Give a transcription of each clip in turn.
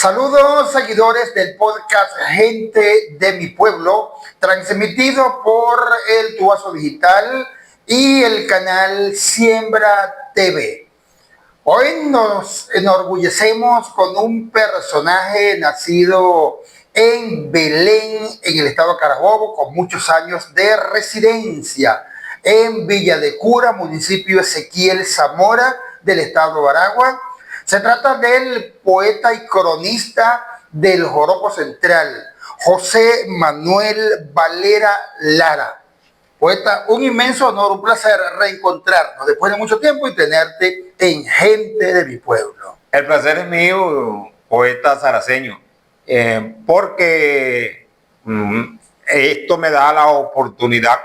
Saludos seguidores del podcast Gente de mi Pueblo, transmitido por el Tuazo Digital y el canal Siembra TV. Hoy nos enorgullecemos con un personaje nacido en Belén, en el estado de Carabobo, con muchos años de residencia en Villa de Cura, municipio Ezequiel Zamora del estado de Aragua. Se trata del poeta y cronista del Joropo Central, José Manuel Valera Lara. Poeta, un inmenso honor, un placer reencontrarnos después de mucho tiempo y tenerte en Gente de mi Pueblo. El placer es mío, poeta saraceño, porque esto me da la oportunidad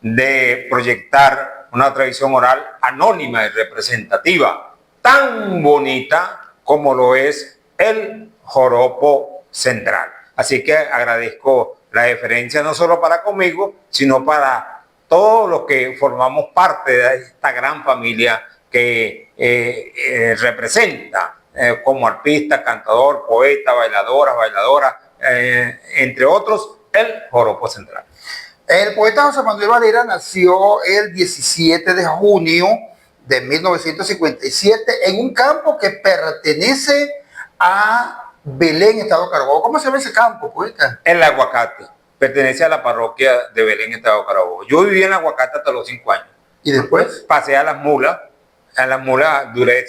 de proyectar una tradición oral anónima y representativa, tan bonita como lo es el Joropo Central. Así que agradezco la deferencia no solo para conmigo, sino para todos los que formamos parte de esta gran familia que representa como artista, cantador, poeta, bailadora, entre otros, el Joropo Central. El poeta José Manuel Valera nació el 17 de junio de 1957 en un campo que pertenece a Belén, estado de Carabobo. ¿Cómo se llama ese campo, poeta? El Aguacate. Pertenece a la parroquia de Belén, estado de Carabobo. Yo viví en Aguacate hasta los 5 años. ¿Y después? Pasé a las mulas. En las mulas duré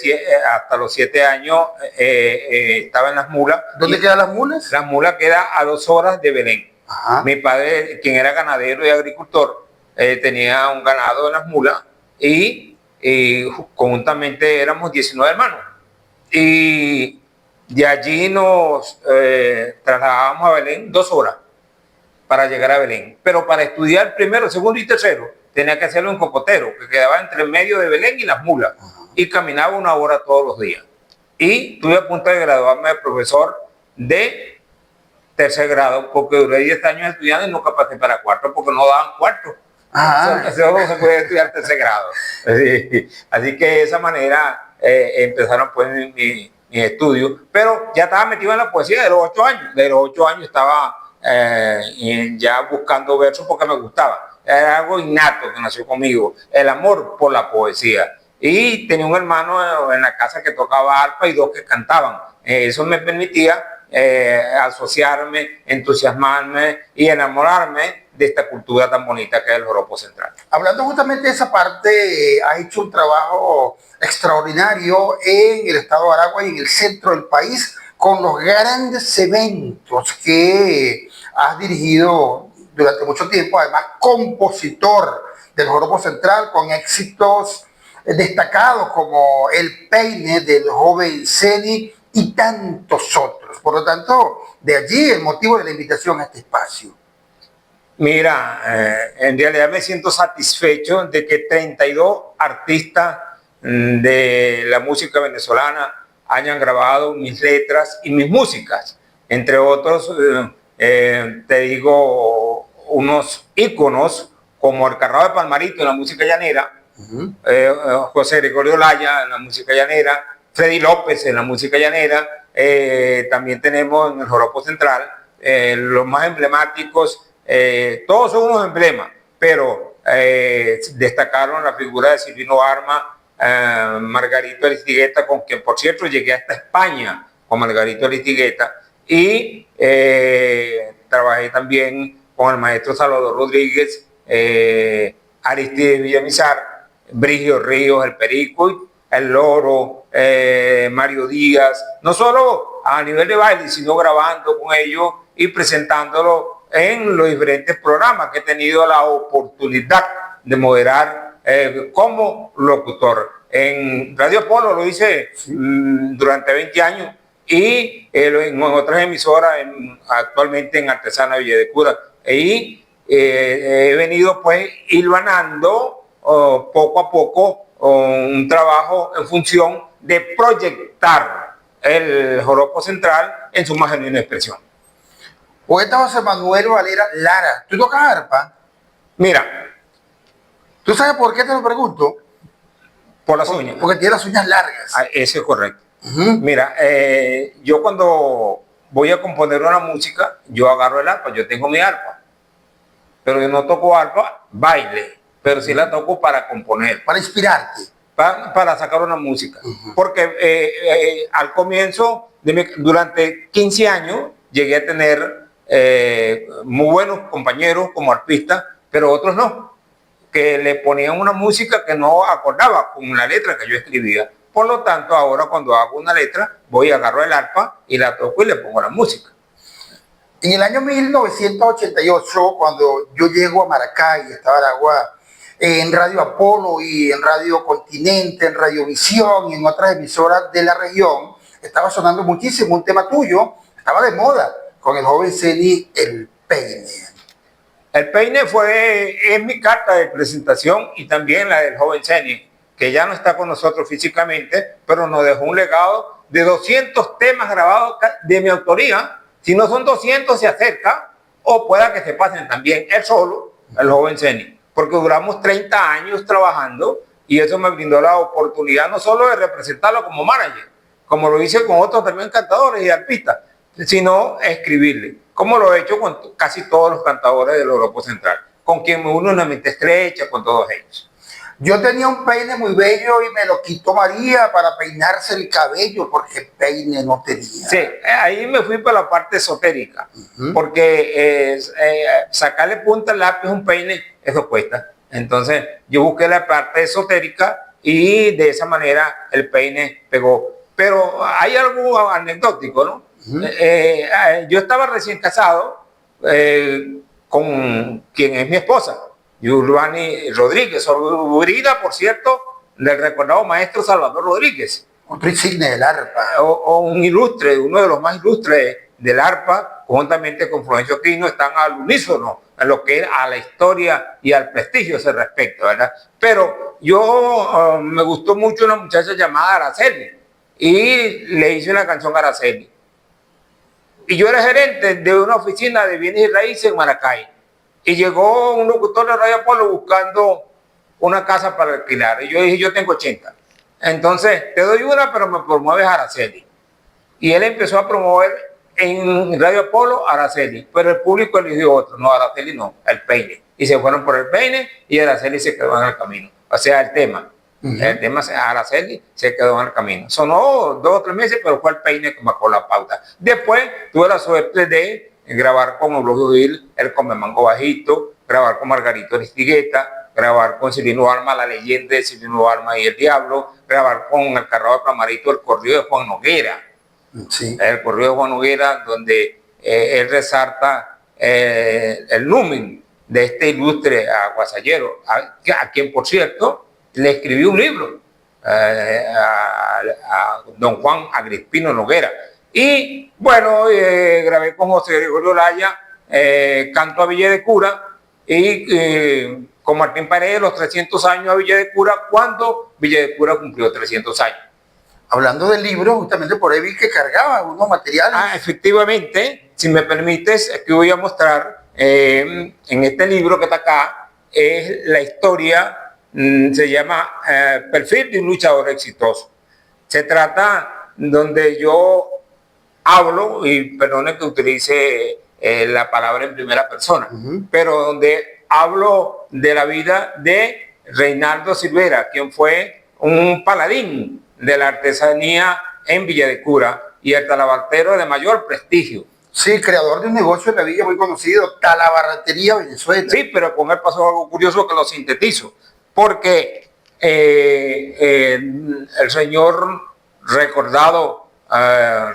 hasta los 7 años. Estaba en las mulas. ¿Dónde quedan las mulas? Las mulas queda a 2 horas de Belén. Ajá. Mi padre, quien era ganadero y agricultor, tenía un ganado en las mulas y conjuntamente éramos 19 hermanos. Y de allí nos trasladábamos a Belén 2 horas para llegar a Belén. Pero para estudiar primero, segundo y tercero, tenía que hacerlo en Cocotero, que quedaba entre el medio de Belén y las mulas. Y caminaba 1 hora todos los días. Y estuve a punto de graduarme de profesor de 3er grado, porque duré 10 años estudiando y nunca pasé para 4, porque no daban 4. Solo se puede estudiar 3er grado. Así que de esa manera empezaron pues mis estudios. Pero ya estaba metido en la poesía de los 8 años. De los 8 años estaba ya buscando versos porque me gustaba. Era algo innato que nació conmigo, el amor por la poesía. Y tenía un hermano en la casa que tocaba arpa y 2 que cantaban. Eso me permitía asociarme, entusiasmarme y enamorarme de esta cultura tan bonita que es el Joropo Central. Hablando justamente de esa parte, has hecho un trabajo extraordinario en el estado de Aragua y en el centro del país con los grandes eventos que has dirigido durante mucho tiempo, además compositor del Joropo Central con éxitos destacados como El Peine del joven Ceni y tantos otros. Por lo tanto, de allí el motivo de la invitación a este espacio. Mira, en realidad me siento satisfecho de que 32 artistas de la música venezolana hayan grabado mis letras y mis músicas. Entre otros, te digo, unos íconos como el Carnaval de Palmarito en la música llanera, José Gregorio Laya en la música llanera, Freddy López en la música llanera, también tenemos en el Joropo Central los más emblemáticos, todos son unos emblemas, pero destacaron la figura de Silvino Arma, Margarito Aristigueta, con quien por cierto llegué hasta España con Margarito Aristigueta, y trabajé también con el maestro Salvador Rodríguez, Aristides Villamizar, Brigio Ríos, el Perico, el Loro, Mario Díaz, no solo a nivel de baile, sino grabando con ellos y presentándolo en los diferentes programas que he tenido la oportunidad de moderar como locutor. En Radio Polo lo hice durante 20 años y en otras emisoras, actualmente en Artesana Villa de Cura. Y he venido pues hilvanando poco a poco un trabajo en función de proyectar el Joropo Central en su más genuina expresión. Poeta José Manuel Valera Lara, ¿tú tocas arpa? Mira. ¿Tú sabes por qué te lo pregunto? Por las uñas. Porque tiene las uñas largas. Eso es correcto. Mira, yo cuando voy a componer una música, yo agarro el arpa, yo tengo mi arpa, pero yo no toco arpa baile, pero sí la toco para componer, Para inspirarte. para sacar una música. Porque al comienzo, durante 15 años, llegué a tener muy buenos compañeros como arpistas, pero otros no, que le ponían una música que no acordaba con la letra que yo escribía. Por lo tanto, ahora cuando hago una letra, voy, agarro el arpa y la toco y le pongo la música. En el año 1988, cuando yo llego a Maracay, estaba Aragua, en Radio Apolo y en Radio Continente, en Radiovisión y en otras emisoras de la región, estaba sonando muchísimo un tema tuyo, estaba de moda, con el joven Zeny, El Peine. El Peine es mi carta de presentación y también la del joven Zeny, que ya no está con nosotros físicamente, pero nos dejó un legado de 200 temas grabados de mi autoría. Si no son 200, se acerca, o pueda que se pasen también él solo, el joven Zeny, porque duramos 30 años trabajando y eso me brindó la oportunidad no solo de representarlo como manager, como lo hice con otros también cantadores y artistas, sino escribirle, como lo he hecho con casi todos los cantadores del Europa Central, con quien me uno una mente estrecha con todos ellos. Yo tenía un peine muy bello y me lo quitó María para peinarse el cabello porque peine no tenía. Sí, ahí me fui para la parte esotérica, porque sacarle punta al lápiz a un peine, eso cuesta. Entonces yo busqué la parte esotérica y de esa manera el peine pegó. Pero hay algo anecdótico, ¿no? Yo estaba recién casado con quien es mi esposa, Yulvani Rodríguez, sobrina, por cierto, del recordado maestro Salvador Rodríguez. Otro insigne del arpa. O un ilustre, uno de los más ilustres del arpa, conjuntamente con Florencio Aquino, están al unísono en lo que a la historia y al prestigio se respecta, ¿verdad? Pero yo me gustó mucho una muchacha llamada Araceli y le hice una canción a Araceli. Y yo era gerente de una oficina de bienes y raíces en Maracay. Y llegó un locutor de Radio Apolo buscando una casa para alquilar. Y yo dije, yo tengo 80. Entonces, te doy una, pero me promueves a Araceli. Y él empezó a promover en Radio Apolo a Araceli. Pero el público eligió otro. No, Araceli no, el peine. Y se fueron por el peine y Araceli se quedó en el camino. O sea, el tema. El tema, Araceli se quedó en el camino. Sonó 2 o 3 meses, pero fue el peine que marcó la pauta. Después tuve la suerte de grabar con Eulogio Gil, el Come Mango Bajito, grabar con Margarito Aristigueta, grabar con Cirino Alma, la leyenda de Cirino Alma y el Diablo, grabar con el Carrado de Plamarito, el corrido de Juan Noguera. Sí. El corrido de Juan Noguera, donde él resalta el numen de este ilustre aguasallero, a quien, por cierto, le escribí un libro a don Juan Agrispino Noguera. Y bueno, grabé con José Gregorio Laya, Canto a Villa de Cura, y con Martín Paredes los 300 años a Villa de Cura, cuando Villa de Cura cumplió 300 años. Hablando del libro, justamente por ahí vi que cargaba unos materiales. Efectivamente, si me permites, aquí voy a mostrar, en este libro que está acá, es la historia, se llama Perfil de un luchador exitoso. Se trata donde yo hablo, y perdone que utilice la palabra en primera persona, pero donde hablo de la vida de Reinaldo Silvera, quien fue un paladín de la artesanía en Villa de Cura y el talabartero de mayor prestigio. Sí, creador de un negocio en la villa muy conocido, Talabartería Venezuela. Sí, pero con él pasó algo curioso que lo sintetizo, porque el señor recordado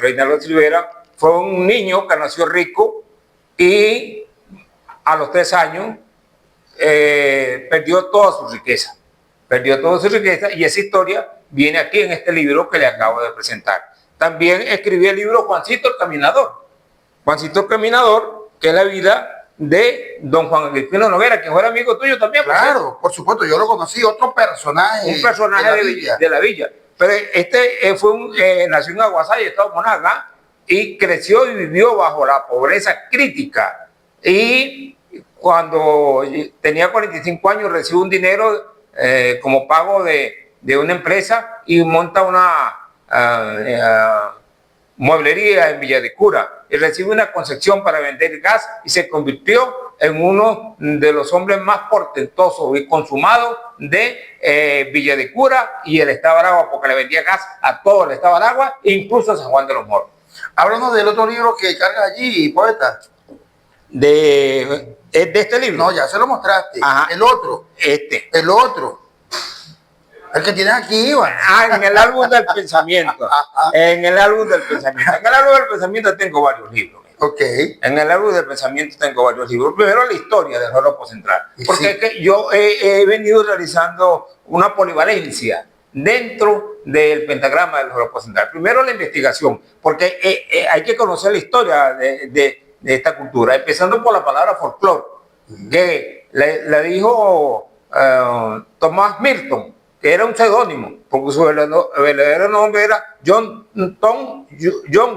Reinaldo Silvera fue un niño que nació rico y a los 3 años perdió toda su riqueza. Perdió toda su riqueza y esa historia viene aquí en este libro que le acabo de presentar. También escribí el libro Juancito el Caminador. Juancito el Caminador, que es la vida de don Juan Agrispino Noguera, que fue amigo tuyo también. Claro, por supuesto, yo lo conocí, otro personaje. Un personaje de la villa. Pero este nació en Aguasay, estado Monaga, y creció y vivió bajo la pobreza crítica. Y cuando tenía 45 años recibe un dinero como pago de una empresa y monta mueblería en Villa de Cura y recibe una concesión para vender gas y se convirtió en uno de los hombres más portentosos y consumados de Villa de Cura y el Estado de Aragua, porque le vendía gas a todo el Estado de Aragua, incluso a San Juan de los Morros. Háblanos del otro libro que cargas allí, poeta. ¿De este libro? No, ya se lo mostraste. Ajá. El otro. El otro. El que tienes aquí, Iván. En el álbum del pensamiento. En el álbum del pensamiento. En el álbum del pensamiento tengo varios libros. Ok. En el álbum del pensamiento tengo varios libros. Primero la historia del horóscopo central. Porque sí, es que yo he venido realizando una polivalencia dentro del pentagrama del horóscopo central. Primero la investigación, porque hay que conocer la historia de esta cultura, empezando por la palabra folclore, que la dijo Tomás Milton, que era un seudónimo, porque su verdadero nombre era John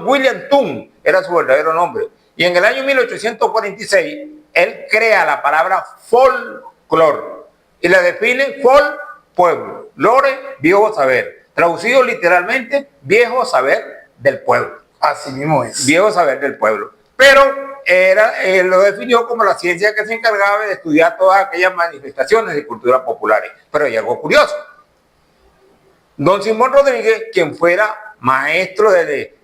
William Tun, era su verdadero nombre. Y en el año 1846, él crea la palabra folclore y la define pueblo, lore, viejo saber. Traducido literalmente, viejo saber del pueblo. Así mismo es. Viejo saber del pueblo. Pero lo definió como la ciencia que se encargaba de estudiar todas aquellas manifestaciones de cultura populares. Pero hay algo curioso. Don Simón Rodríguez, quien fuera maestro del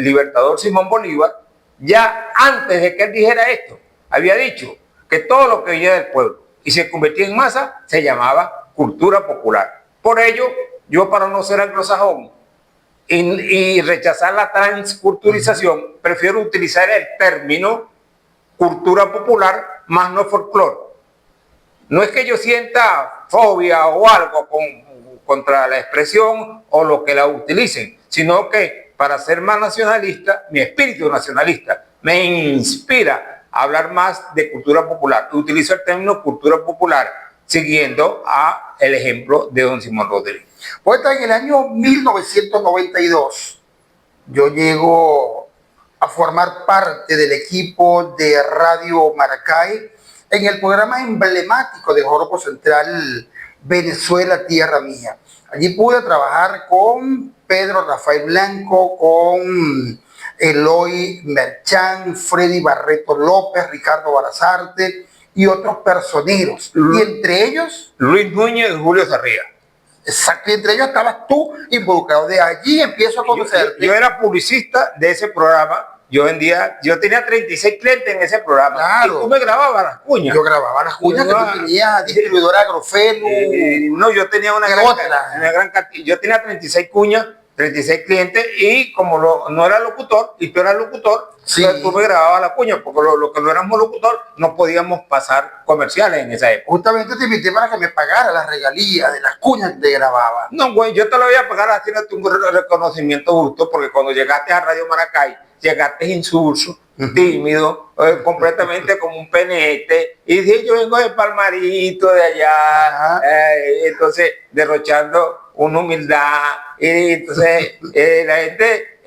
libertador Simón Bolívar, ya antes de que él dijera esto, había dicho que todo lo que venía del pueblo y se convertía en masa se llamaba cultura popular. Por ello, yo, para no ser anglosajón y rechazar la transculturización, prefiero utilizar el término cultura popular más no folclore. No es que yo sienta fobia o algo contra la expresión o lo que la utilicen, sino que para ser más nacionalista, mi espíritu nacionalista me inspira a hablar más de cultura popular. Utilizo el término cultura popular siguiendo el ejemplo de don Simón Rodríguez. Poeta, en el año 1992 yo llego a formar parte del equipo de Radio Maracay en el programa emblemático de Horóscopo Central, Venezuela, Tierra Mía. Allí pude trabajar con Pedro Rafael Blanco, con Eloy Merchán, Freddy Barreto López, Ricardo Barazarte y otros personeros. Y entre ellos, Luis Núñez y Julio Sarria. Exacto, y entre ellos estabas tú involucrado. De allí empiezo a conocerte. Yo era publicista de ese programa. Yo tenía 36 clientes en ese programa. Claro. Y tú me grababas las cuñas. Yo grababa las cuñas que tú tenías, distribuidora Agrofelu. No, yo tenía una gran cantidad. Yo tenía 36 cuñas, 36 clientes, y como no era locutor, y tú eras locutor, sí, tú me grababas la cuña, porque lo que no éramos locutor, no podíamos pasar comerciales en esa época. Justamente te invité para que me pagara las regalías de las cuñas que te grababa. No, güey, yo te lo voy a pagar haciéndote un reconocimiento justo, porque cuando llegaste a Radio Maracay, llegaste insulso, tímido, completamente como un penete, y dije, yo vengo de Palmarito, de allá, entonces derrochando una humildad, y entonces la gente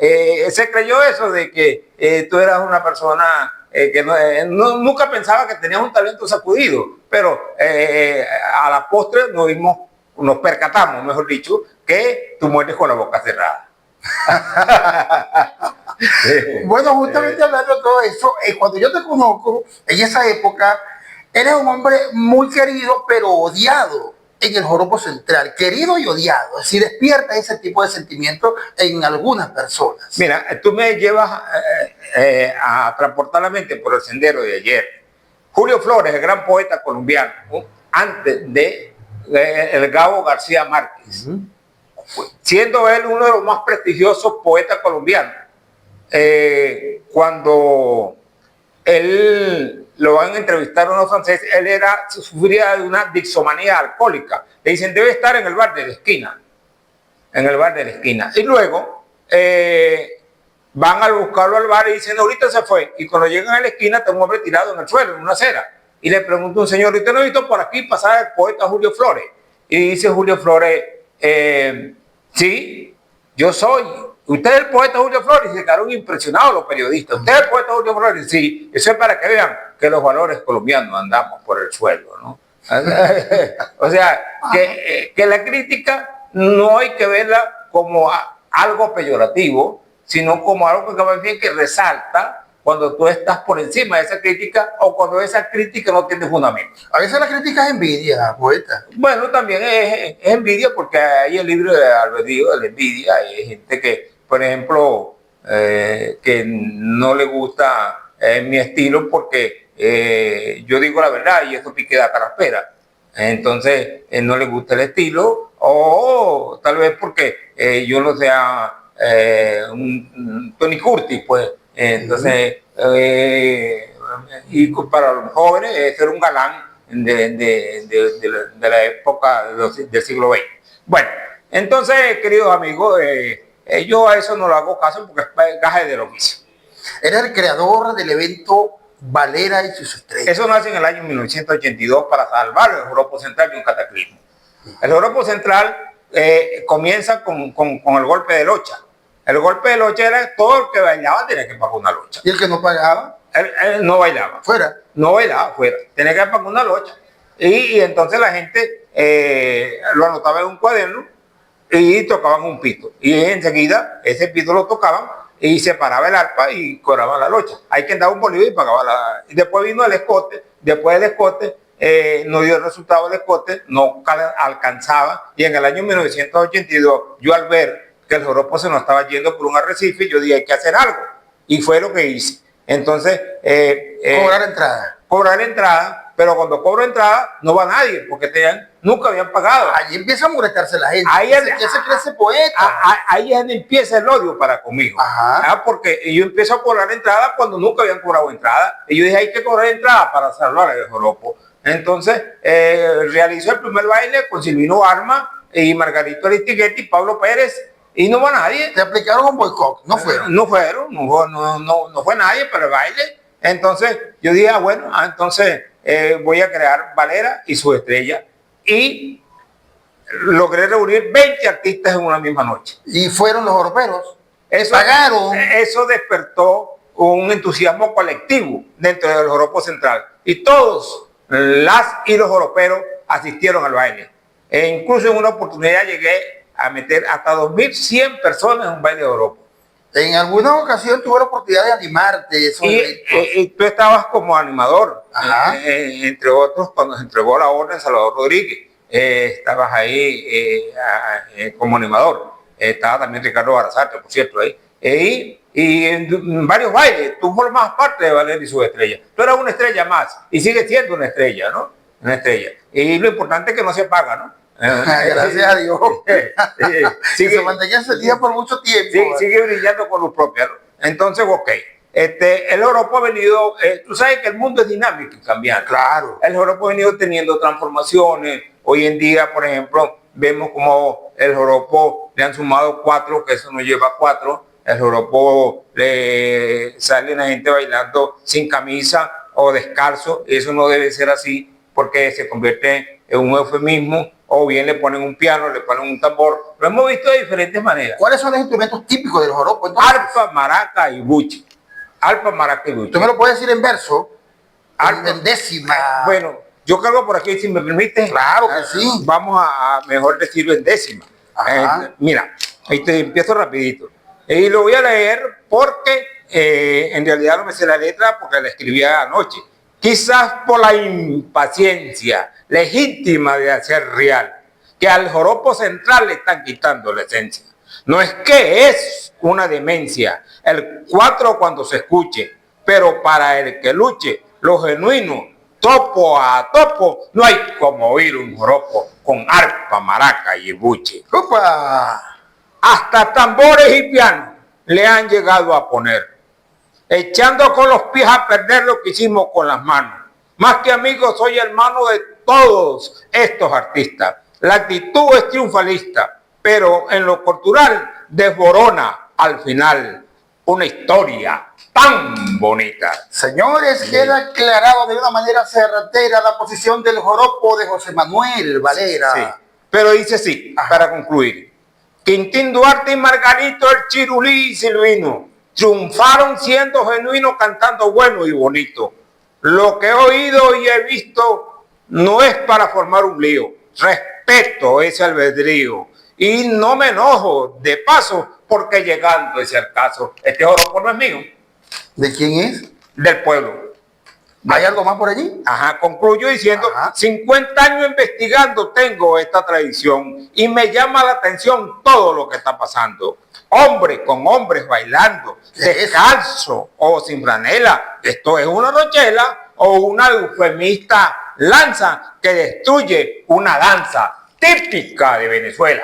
se creyó eso de que tú eras una persona que nunca pensaba que tenías un talento sacudido, pero a la postre nos percatamos, mejor dicho, que tú mueres con la boca cerrada. Bueno, justamente hablando de todo eso, cuando yo te conozco, en esa época, eres un hombre muy querido, pero odiado en el Horóscopo Central. Querido y odiado. Es decir, despierta ese tipo de sentimientos en algunas personas. Mira, tú me llevas a transportar la mente por el sendero de ayer. Julio Flores, el gran poeta colombiano, antes de el Gabo García Márquez, siendo él uno de los más prestigiosos poetas colombianos. Cuando él lo van a entrevistar a unos franceses, él sufría de una dixomanía alcohólica. Le dicen, debe estar en el bar de la esquina. En el bar de la esquina. Y luego van a buscarlo al bar y dicen, ahorita se fue. Y cuando llegan a la esquina está un hombre tirado en el suelo, en una acera. Y le pregunta un señor, ¿usted no ha visto por aquí pasar el poeta Julio Flores? Y dice Julio Flores, sí, yo soy. ¿Usted es el poeta Julio Flores? Y se quedaron impresionados los periodistas. ¿Usted es el poeta Julio Flores? Sí, eso es para que vean que los valores colombianos andamos por el suelo, ¿no? O sea, que la crítica no hay que verla como algo peyorativo, sino como algo que más bien que resalta cuando tú estás por encima de esa crítica o cuando esa crítica no tiene fundamento. A veces la crítica es envidia, poeta. Bueno, también es envidia porque hay el libro de albedrío de la envidia. Hay gente que, por ejemplo, que no le gusta mi estilo porque yo digo la verdad y eso pique da caraspera. Entonces, no le gusta el estilo o tal vez porque yo no sea un Tony Curtis, pues. Entonces, y para los jóvenes, ser un galán de la época del siglo XX. Bueno, entonces, queridos amigos, yo a eso no lo hago caso porque es gaje de lo mismo. Era el creador del evento Valera y sus estrellas. Eso nace en el año 1982 para salvar el Joropo Central de un cataclismo. El Joropo Central comienza con el golpe de locha. El golpe de locha era todo el que bailaba tenía que pagar una locha. ¿Y el que no pagaba? Él no bailaba. Fuera. No bailaba, fuera. Tenía que pagar una locha. Y entonces la gente lo anotaba en un cuaderno y tocaban un pito. Y enseguida ese pito lo tocaban y se paraba el arpa y cobraban la locha. Hay quien daba un bolívar y pagaba la... Y después vino el escote. Después del escote no dio el resultado del escote, no alcanzaba. Y en el año 1982, yo al ver que el joropo se nos estaba yendo por un arrecife, yo dije, hay que hacer algo. Y fue lo que hice. Entonces... cobrar entrada. Cobrar entrada, pero cuando cobro entrada no va nadie, porque nunca habían pagado. Ahí empieza a molestarse la gente. Ahí ¿Qué se cree ese poeta? Ahí empieza el odio para conmigo. Porque yo empiezo a cobrar entrada cuando nunca habían cobrado entrada. Y yo dije, hay que cobrar entrada para salvar el joropo. Entonces, realizó el primer baile con Silvino Arma y Margarito Aristiguetti y Pablo Pérez. Y no va nadie. Te aplicaron un boicot, no fueron. No fue nadie para el baile. Entonces yo dije, bueno, entonces voy a crear Valera y su estrella. Y logré reunir 20 artistas en una misma noche. Y fueron los joroperos. Pagaron. Eso despertó un entusiasmo colectivo dentro del Joropo Central. Y todos, las y los joroperos, asistieron al baile. E incluso en una oportunidad llegué a meter hasta 2.100 personas en un baile de joropo. En alguna ocasión tuve la oportunidad de animarte. Y tú estabas como animador, entre otros, cuando se entregó la orden Salvador Rodríguez. Estabas ahí como animador. Estaba también Ricardo Barazate, por cierto, ahí. Y en varios bailes, tú formabas parte de Valera y sus estrellas. Tú eras una estrella más y sigues siendo una estrella, ¿no? Una estrella. Y lo importante es que no se paga, ¿no? Gracias a Dios. Se mantenía día por mucho tiempo. Sigue brillando con luz propia, ¿no? Entonces, ok. El joropo ha venido, tú sabes que el mundo es dinámico y cambiante. Claro. El joropo ha venido teniendo transformaciones. Hoy en día, por ejemplo, vemos como el joropo le han sumado 4, que eso nos lleva a 4. El joropo sale la gente bailando sin camisa o descalzo. Eso no debe ser así porque se convierte en un eufemismo. O bien le ponen un piano, le ponen un tambor. Lo hemos visto de diferentes maneras. ¿Cuáles son los instrumentos típicos del joropo? Arpa, maraca y buche. Arpa, maraca y buche. ¿Tú me lo puedes decir en verso? En décima. Bueno, yo cargo por aquí, si me permite. Claro que sí. Vamos a mejor decirlo en décima. Mira, ahí te empiezo rapidito. Y lo voy a leer porque en realidad no me sé la letra porque la escribí anoche. Quizás por la impaciencia legítima de hacer real, que al joropo central le están quitando la esencia. No es que es una demencia, el 4 cuando se escuche, pero para el que luche, lo genuino, topo a topo, no hay como oír un joropo con arpa, maraca y buche. ¡Opa! Hasta tambores y pianos le han llegado a poner, echando con los pies a perder lo que hicimos con las manos. Más que amigo, soy hermano de todos estos artistas. La actitud es triunfalista, pero en lo cultural desborona al final una historia tan bonita. Señores, queda aclarado de una manera certera la posición del joropo de José Manuel Valera. Sí, pero dice así, para concluir. Quintín Duarte y Margarito, el Chirulí y Silvino triunfaron siendo genuinos, cantando bueno y bonito. Lo que he oído y he visto no es para formar un lío. Respeto ese albedrío y no me enojo de paso porque llegando ese el caso, este joropo no es mío, ¿De quién es? del pueblo. ¿Hay algo más por allí? Ajá, concluyo diciendo, 50 años investigando tengo esta tradición y me llama la atención todo lo que está pasando. Hombres con hombres bailando, descalzo o sin franela. Esto es una rochela o una eufemista lanza que destruye una danza típica de Venezuela.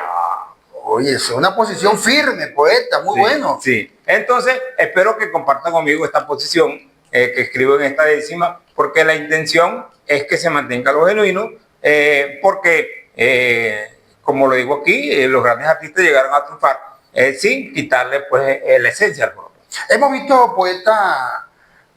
Oye, es una posición firme, poeta, muy bueno. Sí, entonces espero que compartan conmigo esta posición que escribo en esta décima, porque la intención es que se mantenga lo genuino, porque, como lo digo aquí, los grandes artistas llegaron a triunfar sin quitarle pues la esencia al joropo. Hemos visto, poeta,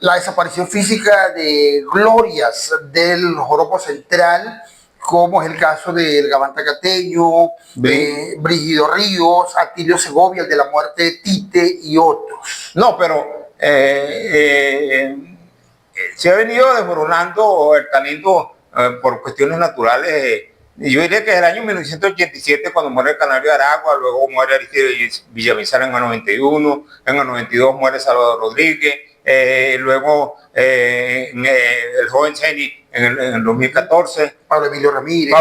la desaparición física de glorias del joropo central, como es el caso del Gabán Tacateño, Brígido Ríos, Atilio Segovia, el de la muerte de Tite y otros. No, pero se ha venido desmoronando el talento por cuestiones naturales. Yo diría que es el año 1987 cuando muere el Canario de Aragua, luego muere Aristides Villamizar en el 91, en el 92 muere Salvador Rodríguez, luego el joven Ceni en el 2014, Pablo Emilio Ramírez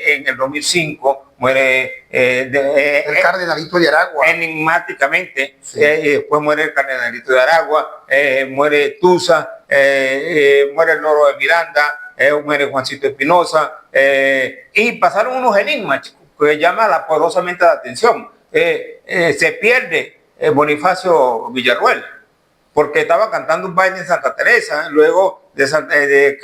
en el 2005, muere el Cardenalito de Aragua. Enigmáticamente, sí. Después muere el Cardenalito de Aragua, muere Tusa, muere el Loro de Miranda, muere Juancito Espinosa, y pasaron unos enigmas, chicos, que llaman poderosamente la atención. Se pierde Bonifacio Villarruel, porque estaba cantando un baile en Santa Teresa, luego de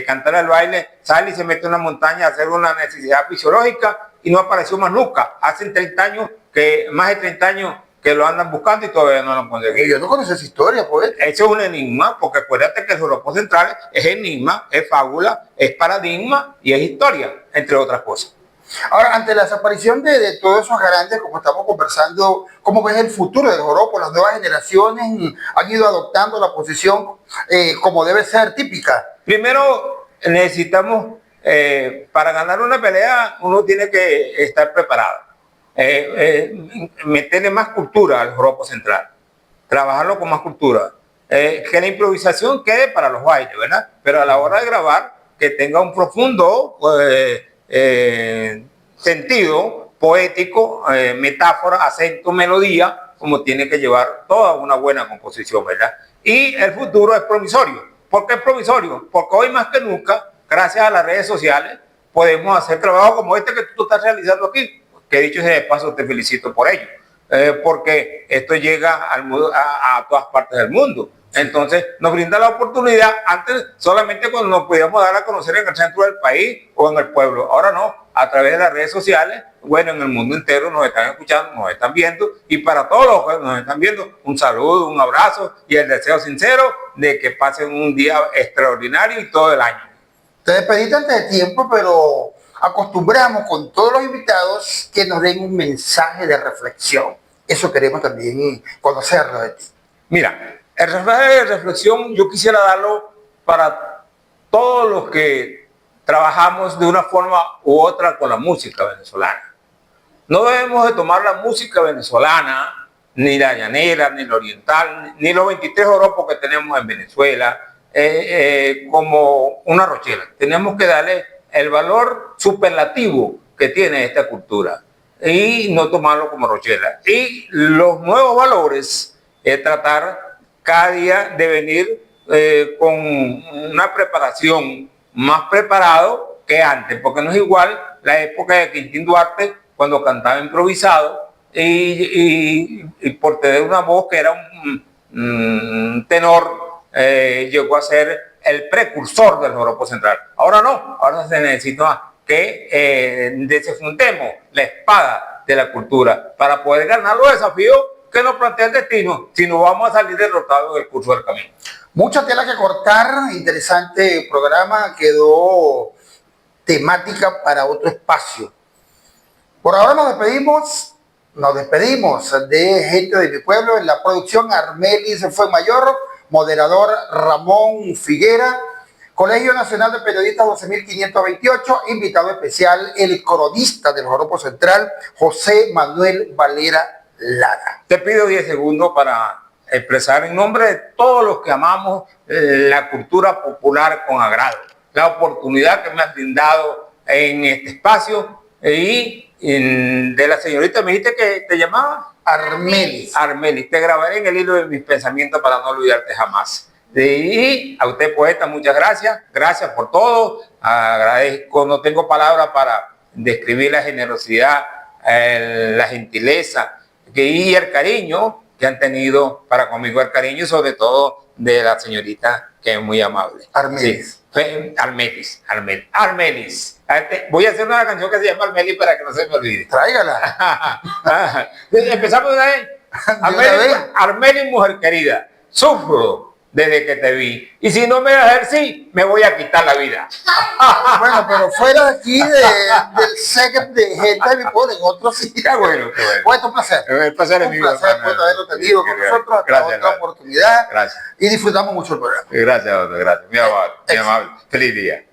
cantar el baile, sale y se mete en una montaña a hacer una necesidad fisiológica y no apareció más nunca. Hace 30 años, más de 30 años que lo andan buscando y todavía no lo han conseguido. Yo no conozco esa historia, pues. Eso es un enigma, porque acuérdate que el joropo central es enigma, es fábula, es paradigma y es historia, entre otras cosas. Ahora, ante la desaparición de todos esos garantes, como estamos conversando, ¿cómo ves el futuro del joropo? Las nuevas generaciones han ido adoptando la posición como debe ser, típica. Primero, necesitamos, para ganar una pelea, uno tiene que estar preparado. Meterle más cultura al joropo central, trabajarlo con más cultura. Que la improvisación quede para los bailes, ¿verdad? Pero a la hora de grabar, que tenga un profundo sentido poético, metáfora, acento, melodía, como tiene que llevar toda una buena composición, ¿verdad? Y el futuro es promisorio. ¿Por qué es promisorio? Porque hoy más que nunca, gracias a las redes sociales, podemos hacer trabajo como este que tú estás realizando aquí, que dicho sea de paso, te felicito por ello, porque esto llega a todas partes del mundo. Entonces nos brinda la oportunidad. Antes solamente cuando nos podíamos dar a conocer en el centro del país o en el pueblo, ahora no, a través de las redes sociales, bueno, en el mundo entero nos están escuchando, nos están viendo, y para todos los que nos están viendo, un saludo, un abrazo y el deseo sincero de que pasen un día extraordinario y todo el año. Te despediste antes de tiempo, pero acostumbramos con todos los invitados que nos den un mensaje de reflexión. Eso queremos también conocerlo de ti. Mira, el mensaje de reflexión yo quisiera darlo para todos los que trabajamos de una forma u otra con la música venezolana. No debemos de tomar la música venezolana, ni la llanera, ni la oriental, ni los 23 joropos que tenemos en Venezuela, como una rochela. Tenemos que darle el valor superlativo que tiene esta cultura y no tomarlo como rochela. Y los nuevos valores es tratar cada día de venir con una preparación más preparado que antes, porque no es igual la época de Quintín Duarte cuando cantaba improvisado y por tener una voz que era un tenor, llegó a ser el precursor del joropo central. Ahora no, ahora se necesita que desenfundemos la espada de la cultura para poder ganar los desafíos que nos plantea el destino, si no vamos a salir derrotados del curso del camino. Mucha tela que cortar, interesante programa, quedó temática para otro espacio. Por ahora nos despedimos de Gente de mi Pueblo. En la producción Armelis Fuenmayor, moderador Ramón Figuera, Colegio Nacional de Periodistas 12.528, invitado especial, el cronista del Joropo Central, José Manuel Valera Lara. Te pido 10 segundos para expresar en nombre de todos los que amamos la cultura popular con agrado, la oportunidad que me has brindado en este espacio y de la señorita, me dijiste que te llamaba Armelis. Armelis, te grabaré en el hilo de mis pensamientos para no olvidarte jamás. Y a usted, poeta, muchas gracias. Gracias por todo. Agradezco, no tengo palabras para describir la generosidad, la gentileza y el cariño que han tenido para conmigo, el cariño sobre todo de la señorita que es muy amable. Armelis. Sí, Armelis. Voy a hacer una canción que se llama Armelis para que no se me olvide. Tráigala. Empezamos una vez. Armelis, mujer querida, sufro desde que te vi. Y si no me das el sí, me voy a quitar la vida. Bueno, pero fuera de aquí del segment de gente de mi pueblo, en otro sí. Qué bueno, qué bueno. Pues un placer. El placer es mío. Un placer por haberlo tenido con nosotros. Hasta Gracias, otra oportunidad. Gracias. Y disfrutamos mucho el programa. Gracias, doctor. Gracias. Muy amable. Muy amable. Feliz día.